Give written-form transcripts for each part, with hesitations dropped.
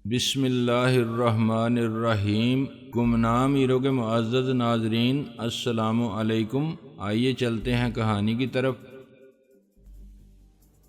بسم اللہ الرحمن الرحیم۔ گمنام ایرو کے معزز ناظرین، السلام علیکم۔ آئیے چلتے ہیں کہانی کی طرف۔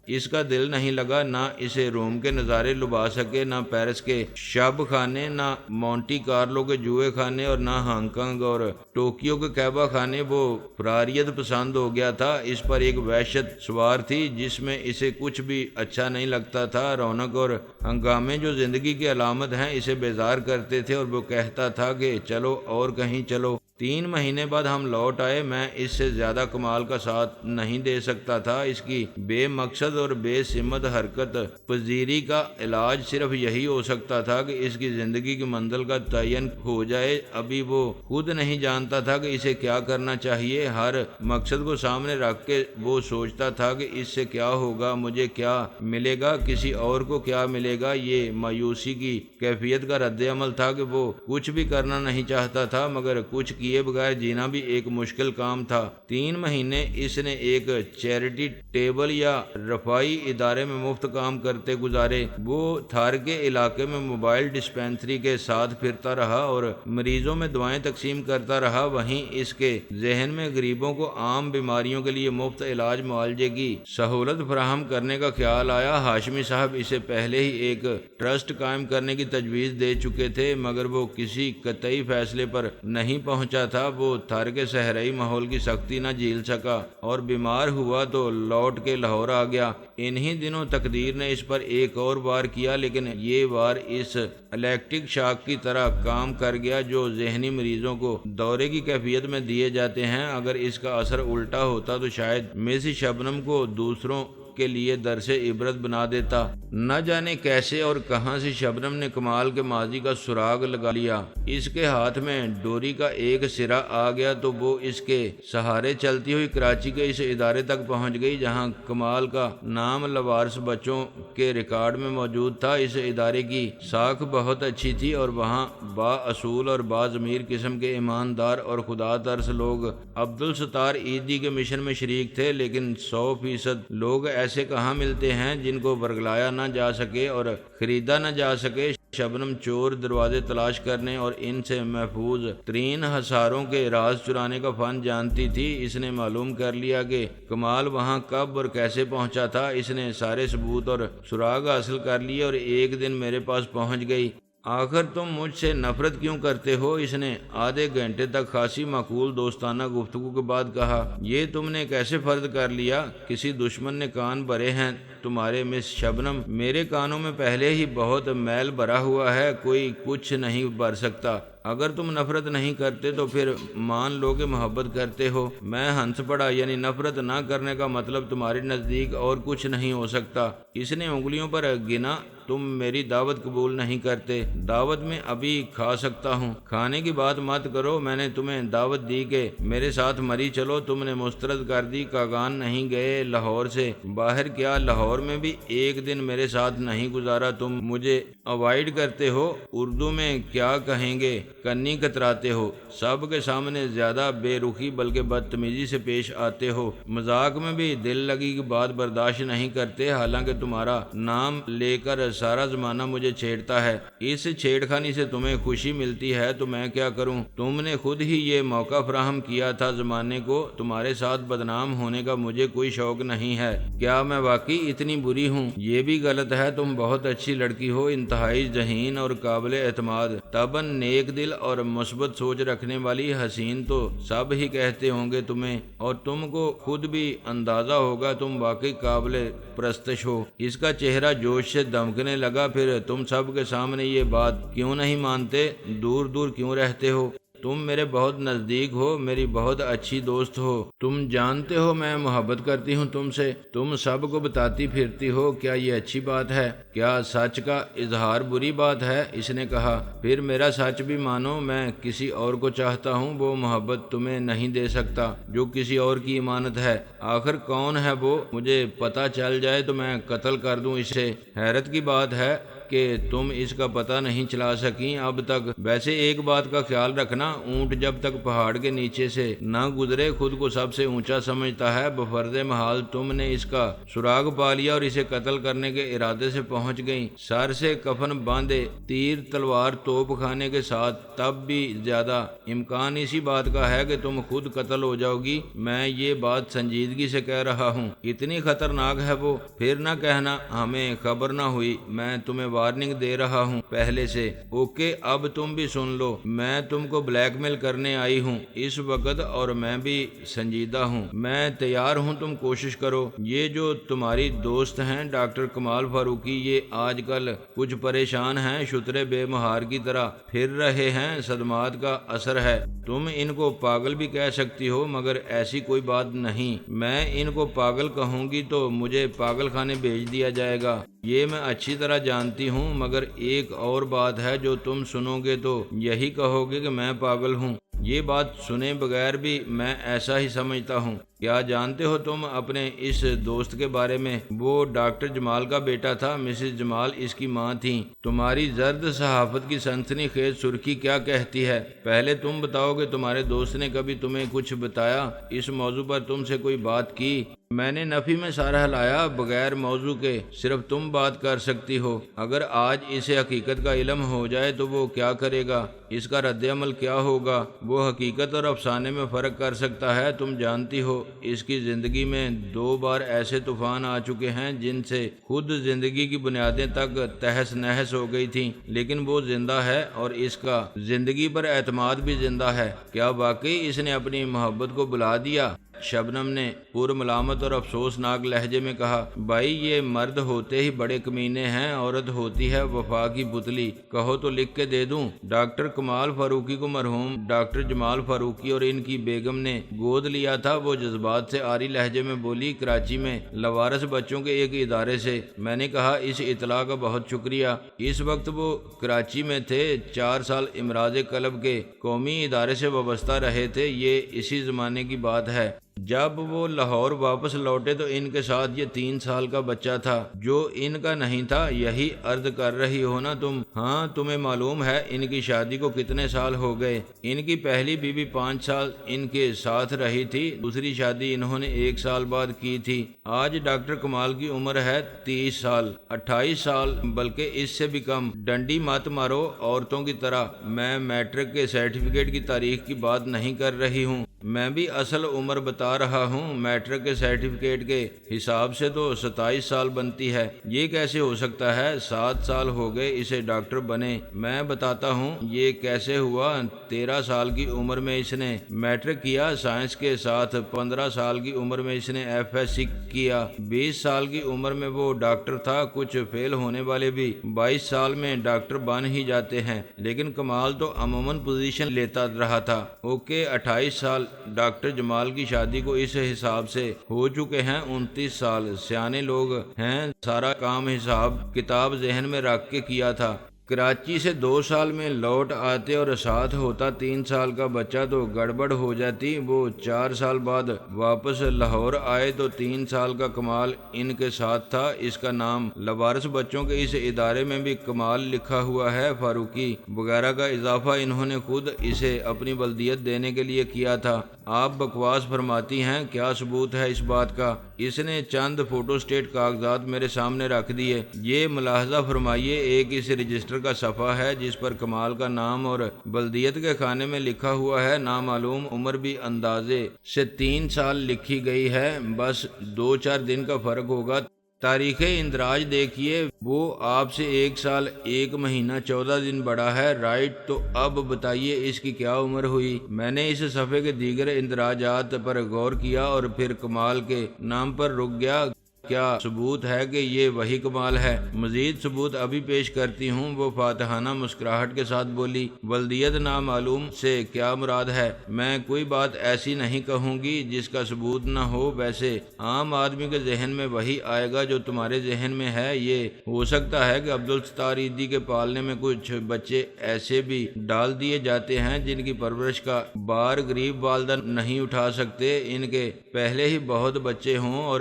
اس کا دل نہیں لگا، نہ اسے روم کے نظارے لبھا سکے، نہ پیرس کے شب خانے، نہ مونٹی کارلو کے جوئے خانے، اور نہ ہانگ کانگ اور ٹوکیو کے کعبہ خانے۔ وہ فراریت پسند ہو گیا تھا۔ اس پر ایک وحشت سوار تھی جس میں اسے کچھ بھی اچھا نہیں لگتا تھا۔ رونق اور ہنگامے جو زندگی کی علامت ہیں اسے بیزار کرتے تھے، اور وہ کہتا تھا کہ چلو اور کہیں چلو۔ 3 مہینے بعد ہم لوٹ آئے۔ میں اس سے زیادہ کمال کا ساتھ نہیں دے سکتا تھا۔ اس کی بے مقصد اور بے سمت حرکت پذیری کا علاج صرف یہی ہو سکتا تھا کہ اس کی زندگی کی منزل کا تعین ہو جائے۔ ابھی وہ خود نہیں جانتا تھا کہ اسے کیا کرنا چاہیے۔ ہر مقصد کو سامنے رکھ کے وہ سوچتا تھا کہ اس سے کیا ہوگا، مجھے کیا ملے گا، کسی اور کو کیا ملے گا۔ یہ مایوسی کی کیفیت کا رد عمل تھا کہ وہ کچھ بھی کرنا نہیں چاہتا تھا، مگر کچھ کیے بغیر جینا بھی ایک مشکل کام تھا۔ 3 مہینے اس نے ایک چیریٹی ٹیبل یا رفاہی ادارے میں مفت کام کرتے گزارے۔ وہ تھار کے علاقے میں موبائل ڈسپینسری کے ساتھ پھرتا رہا اور مریضوں میں دوائیں تقسیم کرتا رہا۔ وہیں اس کے ذہن میں غریبوں کو عام بیماریوں کے لیے مفت علاج معالجے کی سہولت فراہم کرنے کا خیال آیا۔ ہاشمی صاحب اسے پہلے ہی ایک ٹرسٹ قائم کرنے کی تجویز دے چکے تھے، مگر وہ کسی قطعی فیصلے پر نہیں پہنچا تھا۔ وہ تھار کے صحرائی ماحول کی سختی نہ جھیل سکا اور بیمار ہوا تو لوٹ کے لاہور آ گیا۔ انہی دنوں تقدیر نے اس پر ایک اور وار کیا، لیکن یہ وار اس الیکٹرک شاک کی طرح کام کر گیا جو ذہنی مریضوں کو دورے کی کیفیت میں دیے جاتے ہیں۔ اگر اس کا اثر الٹا ہوتا تو شاید مس شبنم کو دوسروں کے لیے درس عبرت بنا دیتا۔ نہ جانے کیسے اور کہاں سے شبنم نے کمال کے ماضی کا سراغ لگا لیا۔ اس کے ہاتھ میں ڈوری کا ایک سرا آ گیا تو وہ اس کے سہارے چلتی ہوئی کراچی کے اس ادارے تک پہنچ گئی جہاں کمال کا نام لوارث بچوں کے ریکارڈ میں موجود تھا۔ اس ادارے کی ساکھ بہت اچھی تھی اور وہاں با اصول اور با ضمیر قسم کے ایماندار اور خدا ترس لوگ عبدالستار ایدھی کے مشن میں شریک تھے، لیکن 100% لوگ ایسے کہاں ملتے ہیں جن کو ورگلایا نہ جا سکے اور خریدا نہ جا سکے۔ شبنم چور دروازے تلاش کرنے اور ان سے محفوظ ترین ہثاروں کے راز چرانے کا فن جانتی تھی۔ اس نے معلوم کر لیا کہ کمال وہاں کب اور کیسے پہنچا تھا۔ اس نے سارے ثبوت اور سراغ حاصل کر لیے اور ایک دن میرے پاس پہنچ گئی۔ آخر تم مجھ سے نفرت کیوں کرتے ہو؟ اس نے آدھے گھنٹے تک خاصی معقول دوستانہ گفتگو کے بعد کہا۔ یہ تم نے کیسے فرض کر لیا؟ کسی دشمن نے کان بھرے ہیں تمہارے مس شبنم؟ میرے کانوں میں پہلے ہی بہت میل بھرا ہوا ہے، کوئی کچھ نہیں بھر سکتا۔ اگر تم نفرت نہیں کرتے تو پھر مان لو کہ محبت کرتے ہو۔ میں ہنس پڑا، یعنی نفرت نہ کرنے کا مطلب تمہارے نزدیک اور کچھ نہیں ہو سکتا۔ اس نے انگلیوں پر گنا۔ تم میری دعوت قبول نہیں کرتے۔ دعوت میں ابھی کھا سکتا ہوں، کھانے کی بات مت کرو۔ میں نے تمہیں دعوت دی کہ میرے ساتھ مری چلو، تم نے مسترد کر دی۔ کاغان نہیں گئے لاہور سے باہر؟ کیا لاہور میں بھی ایک دن میرے ساتھ نہیں گزارا؟ تم مجھے اوائڈ کرتے ہو، اردو میں کیا کہیں گے، کنی کتراتے ہو، سب کے سامنے زیادہ بے رخی بلکہ بدتمیزی سے پیش آتے ہو، مذاق میں بھی دل لگی کی بات برداشت نہیں کرتے، حالانکہ تمہارا نام لے کر سارا زمانہ مجھے چھیڑتا ہے۔ اس چھیڑ خانی سے تمہیں خوشی ملتی ہے تو میں کیا کروں؟ تم نے خود ہی یہ موقع فراہم کیا تھا زمانے کو۔ تمہارے ساتھ بدنام ہونے کا مجھے کوئی شوق نہیں ہے۔ کیا میں واقعی اتنی بری ہوں؟ یہ بھی غلط ہے، تم بہت اچھی لڑکی ہو، انتہائی ذہین اور قابل اعتماد، طبعاً نیک دل اور مثبت سوچ رکھنے والی۔ حسین تو سب ہی کہتے ہوں گے تمہیں، اور تم کو خود بھی اندازہ ہوگا تم واقعی قابل پرستش ہو۔ اس کا چہرہ جوش سے دمکنے لگا۔ پھر تم سب کے سامنے یہ بات کیوں نہیں مانتے؟ دور دور کیوں رہتے ہو؟ تم میرے بہت نزدیک ہو، میری بہت اچھی دوست ہو، تم جانتے ہو میں محبت کرتی ہوں تم سے، تم سب کو بتاتی پھرتی ہو۔ کیا یہ اچھی بات ہے؟ کیا سچ کا اظہار بری بات ہے؟ اس نے کہا۔ پھر میرا سچ بھی مانو، میں کسی اور کو چاہتا ہوں، وہ محبت تمہیں نہیں دے سکتا جو کسی اور کی امانت ہے۔ آخر کون ہے وہ؟ مجھے پتہ چل جائے تو میں قتل کر دوں اسے۔ حیرت کی بات ہے کہ تم اس کا پتہ نہیں چلا سکیں اب تک۔ ویسے ایک بات کا خیال رکھنا، اونٹ جب تک پہاڑ کے نیچے سے نہ گزرے خود کو سب سے اونچا سمجھتا ہے، بفرض محال تم نے اس کا سراغ پا لیا اور اسے قتل کرنے کے ارادے سے پہنچ گئیں، سر سے کفن باندھے، تیر تلوار توپ خانے کے ساتھ، تب بھی زیادہ امکان اسی بات کا ہے کہ تم خود قتل ہو جاؤ گی۔ میں یہ بات سنجیدگی سے کہہ رہا ہوں، اتنی خطرناک ہے وہ۔ پھر نہ کہنا ہمیں خبر نہ ہوئی، میں تمہیں وارننگ دے رہا ہوں پہلے سے۔ اوکے، اب تم بھی سن لو، میں تم کو بلیک میل کرنے آئی ہوں اس وقت، اور میں بھی سنجیدہ ہوں، میں تیار ہوں، تم کوشش کرو۔ یہ جو تمہاری دوست ہیں ڈاکٹر کمال فاروقی، یہ آج کل کچھ پریشان ہیں، شترے بے مہار کی طرح پھر رہے ہیں، صدمات کا اثر ہے۔ تم ان کو پاگل بھی کہہ سکتی ہو، مگر ایسی کوئی بات نہیں۔ میں ان کو پاگل کہوں گی تو مجھے پاگل خانے بھیج دیا جائے گا، یہ میں اچھی طرح جانتی ہوں، مگر ایک اور بات ہے جو تم سنو گے تو یہی کہو گے کہ میں پاگل ہوں۔ یہ بات سنے بغیر بھی میں ایسا ہی سمجھتا ہوں۔ کیا جانتے ہو تم اپنے اس دوست کے بارے میں؟ وہ ڈاکٹر جمال کا بیٹا تھا، مسز جمال اس کی ماں تھیں۔ تمہاری زرد صحافت کی سنسنی خیز سرخی کیا کہتی ہے؟ پہلے تم بتاؤ کہ تمہارے دوست نے کبھی تمہیں کچھ بتایا؟ اس موضوع پر تم سے کوئی بات کی؟ میں نے نفی میں سر ہلایا، بغیر موضوع کے صرف تم بات کر سکتی ہو۔ اگر آج اسے حقیقت کا علم ہو جائے تو وہ کیا کرے گا؟ اس کا رد عمل کیا ہوگا؟ وہ حقیقت اور افسانے میں فرق کر سکتا ہے، تم جانتی ہو۔ اس کی زندگی میں 2 بار ایسے طوفان آ چکے ہیں جن سے خود زندگی کی بنیادیں تک تہس نہس ہو گئی تھیں، لیکن وہ زندہ ہے اور اس کا زندگی پر اعتماد بھی زندہ ہے۔ کیا واقعی اس نے اپنی محبت کو بلا دیا؟ شبنم نے پر ملامت اور افسوسناک لہجے میں کہا، بھائی یہ مرد ہوتے ہی بڑے کمینے ہیں، عورت ہوتی ہے وفا کی پتلی۔ کہو تو لکھ کے دے دوں؟ ڈاکٹر کمال فاروقی کو مرحوم ڈاکٹر جمال فاروقی اور ان کی بیگم نے گود لیا تھا۔ وہ جذبات سے عاری لہجے میں بولی، کراچی میں لاوارث بچوں کے ایک ادارے سے۔ میں نے کہا، اس اطلاع کا بہت شکریہ۔ اس وقت وہ کراچی میں تھے، 4 سال امراض قلب کے قومی ادارے سے وابستہ رہے تھے۔ یہ اسی زمانے کی بات ہے۔ جب وہ لاہور واپس لوٹے تو ان کے ساتھ یہ 3 سال کا بچہ تھا جو ان کا نہیں تھا۔ یہی عرض کر رہی ہو نا تم؟ ہاں، تمہیں معلوم ہے ان کی شادی کو کتنے سال ہو گئے؟ ان کی پہلی بیوی 5 سال ان کے ساتھ رہی تھی، دوسری شادی انہوں نے 1 سال بعد کی تھی۔ آج ڈاکٹر کمال کی عمر ہے 30 سال، 28 سال، بلکہ اس سے بھی کم۔ ڈنڈی مت مارو عورتوں کی طرح۔ میں میٹرک کے سرٹیفکیٹ کی تاریخ کی بات نہیں کر رہی ہوں، میں بھی اصل عمر بتا رہا ہوں۔ میٹرک کے سرٹیفکیٹ کے حساب سے تو 27 سال بنتی ہے۔ یہ کیسے ہو سکتا ہے؟ 7 سال ہو گئے اسے ڈاکٹر بنے۔ میں بتاتا ہوں یہ کیسے ہوا۔ 13 سال کی عمر میں اس نے میٹرک کیا سائنس کے ساتھ، 15 سال کی عمر میں اس نے FSc کیا، 20 سال کی عمر میں وہ ڈاکٹر تھا۔ کچھ فیل ہونے والے بھی 22 سال میں ڈاکٹر بن ہی جاتے ہیں، لیکن کمال تو عموماً پوزیشن لیتا رہا تھا۔ اوکے، 28 سال۔ ڈاکٹر جمال کی شادی کو اس حساب سے ہو چکے ہیں 29 سال۔ سیانے لوگ ہیں، سارا کام حساب کتاب ذہن میں رکھ کے کیا تھا۔ کراچی سے 2 سال میں لوٹ آتے اور ساتھ ہوتا 3 سال کا بچہ تو گڑبڑ ہو جاتی۔ وہ 4 سال بعد واپس لاہور آئے تو 3 سال کا کمال ان کے ساتھ تھا۔ اس کا نام لاوارث بچوں کے اس ادارے میں بھی کمال لکھا ہوا ہے۔ فاروقی وغیرہ کا اضافہ انہوں نے خود اسے اپنی ولدیت دینے کے لیے کیا تھا۔ آپ بکواس فرماتی ہیں، کیا ثبوت ہے اس بات کا؟ اس نے چند فوٹو سٹیٹ کاغذات میرے سامنے رکھ دیے۔ یہ ملاحظہ فرمائیے، ایک اس رجسٹر کا صفحہ ہے جس پر کمال کا نام اور بلدیت کے خانے میں لکھا ہوا ہے نامعلوم عمر بھی اندازے سے 3 سال لکھی گئی ہے، بس 2-4 دن کا فرق ہوگا۔ تاریخ اندراج دیکھیے، وہ آپ سے 1 سال 1 مہینہ 14 دن بڑا ہے، رائٹ؟ تو اب بتائیے اس کی کیا عمر ہوئی؟ میں نے اس صفحے کے دیگر اندراجات پر غور کیا اور پھر کمال کے نام پر رک گیا۔ کیا ثبوت ہے کہ یہ وہی کمال ہے؟ مزید ثبوت ابھی پیش کرتی ہوں، وہ فاتحانہ مسکراہٹ کے ساتھ بولی۔ ولدیت نامعلوم سے کیا مراد ہے؟ میں کوئی بات ایسی نہیں کہوں گی جس کا ثبوت نہ ہو۔ ویسے عام آدمی کے ذہن میں وہی آئے گا جو تمہارے ذہن میں ہے۔ یہ ہو سکتا ہے کہ عبدالستار ایدھی کے پالنے میں کچھ بچے ایسے بھی ڈال دیے جاتے ہیں جن کی پرورش کا بار غریب والدہ نہیں اٹھا سکتے، ان کے پہلے ہی بہت بچے ہوں اور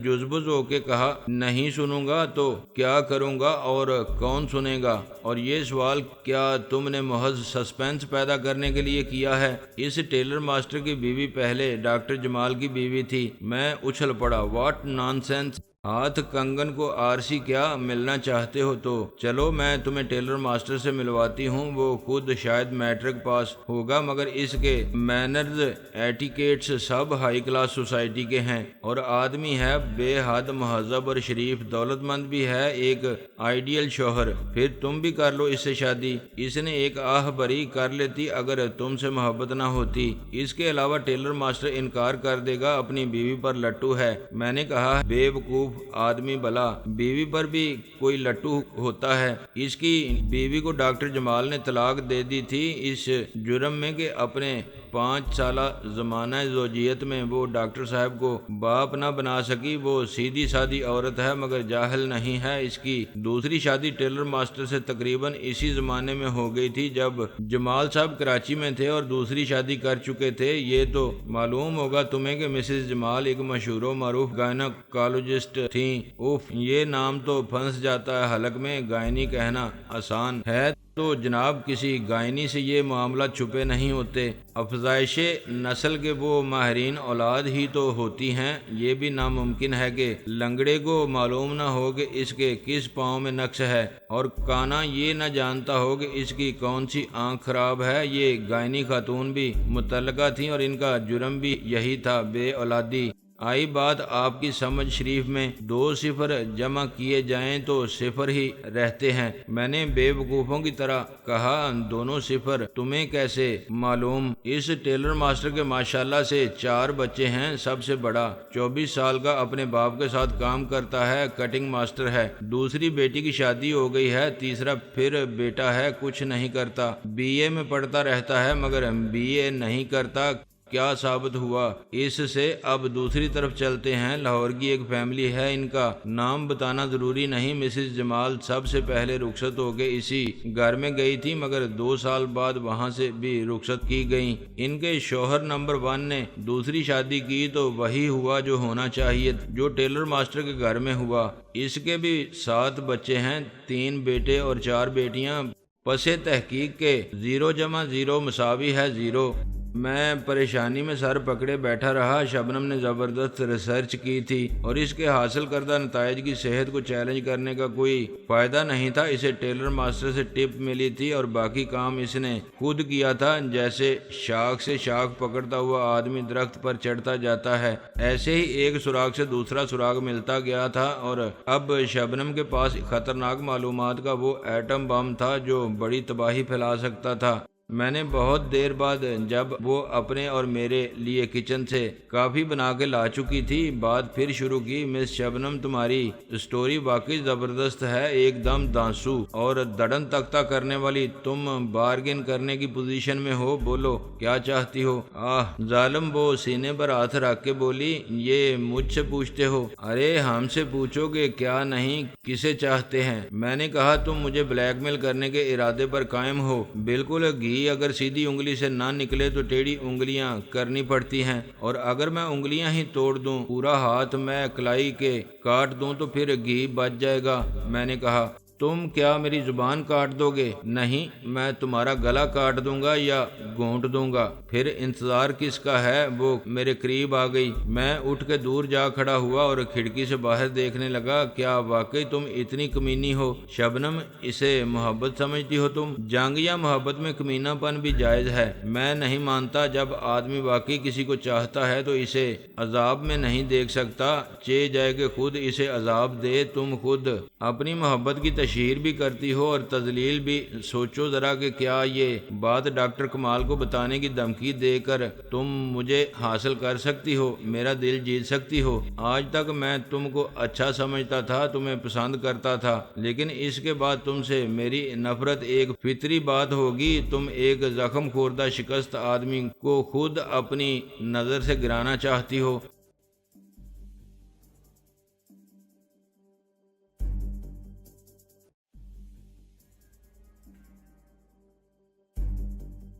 جزبز ہو کے کہا، نہیں سنوں گا تو کیا کروں گا اور کون سنے گا؟ اور یہ سوال کیا تم نے محض سسپینس پیدا کرنے کے لیے کیا ہے؟ اس ٹیلر ماسٹر کی بیوی پہلے ڈاکٹر جمال کی بیوی تھی۔ میں اچھل پڑا، واٹ نان سینس! ہاتھ کنگن کو آرسی کیا ملنا چاہتے ہو تو چلو میں تمہیں ٹیلر ماسٹر سے ملواتی ہوں، وہ خود شاید میٹرک پاس ہوگا مگر اس کے مینرز ایٹیکیٹس سب ہائی کلاس سوسائٹی کے ہیں، اور آدمی ہے بے حد مہذب اور شریف، دولت مند بھی ہے، ایک آئیڈیل شوہر۔ پھر تم بھی کر لو اس سے شادی۔ اس نے ایک آہ بھری، کر لیتی اگر تم سے محبت نہ ہوتی۔ اس کے علاوہ ٹیلر ماسٹر انکار کر دے گا، اپنی بیوی پر لٹو ہے۔ میں نے کہا، بے وقوف آدمی بلا، بیوی پر بھی کوئی لٹو ہوتا ہے؟ اس کی بیوی کو ڈاکٹر جمال نے طلاق دے دی تھی اس جرم میں کہ اپنے 5 سالہ زمانہ زوجیت میں وہ ڈاکٹر صاحب کو باپ نہ بنا سکی۔ وہ سیدھی سادی عورت ہے مگر جاہل نہیں ہے۔ اس کی دوسری شادی ٹیلر ماسٹر سے تقریباً اسی زمانے میں ہو گئی تھی جب جمال صاحب کراچی میں تھے اور دوسری شادی کر چکے تھے۔ یہ تو معلوم ہوگا تمہیں کہ مسز جمال ایک مشہور و معروف گائناکالوجسٹ تھیں۔ اوف، یہ نام تو پھنس جاتا ہے حلق میں، گائنی کہنا آسان ہے تو جناب کسی گائنی سے یہ معاملات چھپے نہیں ہوتے۔ افزائش نسل کے وہ ماہرین اولاد ہی تو ہوتی ہیں۔ یہ بھی ناممکن ہے کہ لنگڑے کو معلوم نہ ہو کہ اس کے کس پاؤں میں نقص ہے، اور کانا یہ نہ جانتا ہو کہ اس کی کون سی آنکھ خراب ہے۔ یہ گائنی خاتون بھی متعلقہ تھیں اور ان کا جرم بھی یہی تھا، بے اولادی۔ آئی بات آپ کی سمجھ شریف میں 2 صفر جمع کیے جائیں تو صفر ہی رہتے ہیں۔ میں نے بے وقوفوں کی طرح کہا، دونوں صفر تمہیں کیسے معلوم؟ اس ٹیلر ماسٹر کے ماشاءاللہ سے 4 بچے ہیں، سب سے بڑا 24 سال کا اپنے باپ کے ساتھ کام کرتا ہے، کٹنگ ماسٹر ہے۔ دوسری بیٹی کی شادی ہو گئی ہے، تیسرا پھر بیٹا ہے، کچھ نہیں کرتا، BA میں پڑھتا رہتا ہے مگر BA نہیں کرتا۔ کیا ثابت ہوا اس سے؟ اب دوسری طرف چلتے ہیں۔ لاہور کی ایک فیملی ہے، ان کا نام بتانا ضروری نہیں۔ مسز جمال سب سے پہلے رخصت ہو کے اسی گھر میں گئی تھی مگر 2 سال بعد وہاں سے بھی رخصت کی گئیں۔ ان کے شوہر نمبر 1 نے دوسری شادی کی تو وہی ہوا جو ہونا چاہیے، جو ٹیلر ماسٹر کے گھر میں ہوا۔ اس کے بھی 7 بچے ہیں، 3 بیٹے اور 4 بیٹیاں۔ پس تحقیق کے 0 جمع 0 مساوی ہے 0۔ میں پریشانی میں سر پکڑے بیٹھا رہا۔ شبنم نے زبردست ریسرچ کی تھی اور اس کے حاصل کردہ نتائج کی صحت کو چیلنج کرنے کا کوئی فائدہ نہیں تھا۔ اسے ٹیلر ماسٹر سے ٹپ ملی تھی اور باقی کام اس نے خود کیا تھا۔ جیسے شاخ سے شاخ پکڑتا ہوا آدمی درخت پر چڑھتا جاتا ہے، ایسے ہی ایک سراغ سے دوسرا سراغ ملتا گیا تھا، اور اب شبنم کے پاس خطرناک معلومات کا وہ ایٹم بم تھا جو بڑی تباہی پھیلا سکتا تھا۔ میں نے بہت دیر بعد جب وہ اپنے اور میرے لیے کچن سے کافی بنا کے لا چکی تھی، بات پھر شروع کی۔ مس شبنم، تمہاری سٹوری واقعی زبردست ہے، ایک دم دانسو اور دڑن تختہ کرنے والی۔ تم بارگن کرنے کی پوزیشن میں ہو، بولو کیا چاہتی ہو؟ ظالم، وہ سینے پر ہاتھ رکھ کے بولی، یہ مجھ سے پوچھتے ہو؟ ارے ہم سے پوچھو گے کیا نہیں، کسے چاہتے ہیں؟ میں نے کہا، تم مجھے بلیک میل کرنے کے ارادے پر قائم ہو؟ بالکل، اگر سیدھی انگلی سے نہ نکلے تو ٹیڑھی انگلیاں کرنی پڑتی ہیں، اور اگر میں انگلیاں ہی توڑ دوں، پورا ہاتھ میں کلائی کے کاٹ دوں تو پھر گھی بچ جائے گا۔ میں نے کہا، تم کیا میری زبان کاٹ دو گے؟ نہیں، میں تمہارا گلا کاٹ دوں گا یا گھونٹ دوں گا۔ پھر انتظار کس کا ہے؟ وہ میرے قریب آ گئی۔ میں اٹھ کے دور جا کھڑا ہوا اور کھڑکی سے باہر دیکھنے لگا۔ کیا واقعی تم اتنی کمینی ہو شبنم؟ اسے محبت سمجھتی ہو تم؟ جنگ یا محبت میں کمینہ پن بھی جائز ہے۔ میں نہیں مانتا جب آدمی واقعی کسی کو چاہتا ہے تو اسے عذاب میں نہیں دیکھ سکتا، چہ جائے کہ خود اسے عذاب دے۔ تم خود اپنی محبت کی تشہیر بھی کرتی ہو اور تذلیل بھی۔ سوچو ذرا کہ کیا یہ بات ڈاکٹر کمال کو بتانے کی دھمکی دے کر تم مجھے حاصل کر سکتی ہو، میرا دل جیت سکتی ہو؟ آج تک میں تم کو اچھا سمجھتا تھا، تمہیں پسند کرتا تھا، لیکن اس کے بعد تم سے میری نفرت ایک فطری بات ہوگی۔ تم ایک زخم خوردہ شکست آدمی کو خود اپنی نظر سے گرانا چاہتی ہو۔